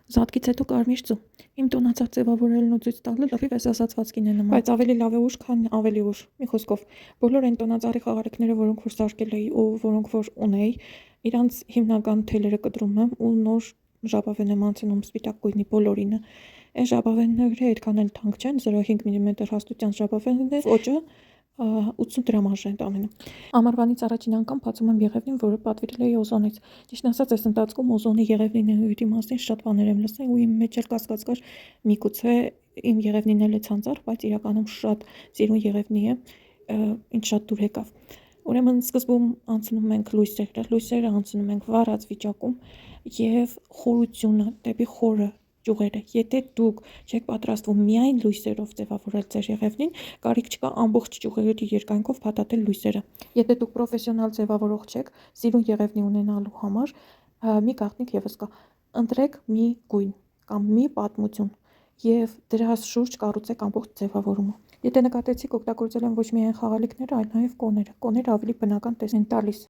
Զատկից հետո կարմիր ծու։ Իմ տոնածառ ձևավորելն ու ցույց տալը լրիվ այս ասացվածքին է նման, բայց ավելի լավ է ուշ, քան ավելի ուշ։ Մի խոսքով, բոլոր այն տոնածառի խաղարիքները, որոնք որ սարքել էի ու որոնք որ ունեի, իրանց հիմնական թելերը կտրում եմ ու նոր ժապավեն եմ անցնում սպիտակ գույնի բոլորինը։ Այս ժապավենները այդքան էլ թանկ չեն, 0.5 մմ հաստության ժապավեններ, ոճը 80 դրամաժ է տամենը։ Ամառվանից առաջին անգամ բացում եմ եղևնին, որը պատվիրել էի Օզոնից։ Ճիշտն ասած, այս ընթացքում Օզոնի եղևնի մասին շատ բաներ եմ լսել ու իմ մեջ էլ կասկած կար, միգուցե իմ եղևնին էլ է ցանծառ, բայց իրականում շատ ծիրուն եղևնի է, ինձ շատ դուր եկավ։ Ուրեմն սկզբում անցնում ենք լույսերը անցնում ենք վառած վիճակում եւ խորությունը դեպի խորը ճյուղերը։ Եթե դուք չեք պատրաստվում միայն լույսերով ձևավորել ձեր եղևնին, կարիք չկա ամբողջ ճյուղերի երկայնքով փաթաթել լույսերը։ Եթե դուք պրոֆեսիոնալ ձևավորող չեք, սիրուն եղևնի ունենալու համար, մի գաղտնիք եւս կա։ Ընտրեք մի գույն կամ մի պատմություն եւ դրա շուրջ կառուցեք ամբողջ ձևավորումը։ Եթե նկատեցիք, օգտագործել եմ ոչ միայն խաղալիքները, այլ նաեւ կոները։ Կոները ավելի բնական տեսք են տալիս։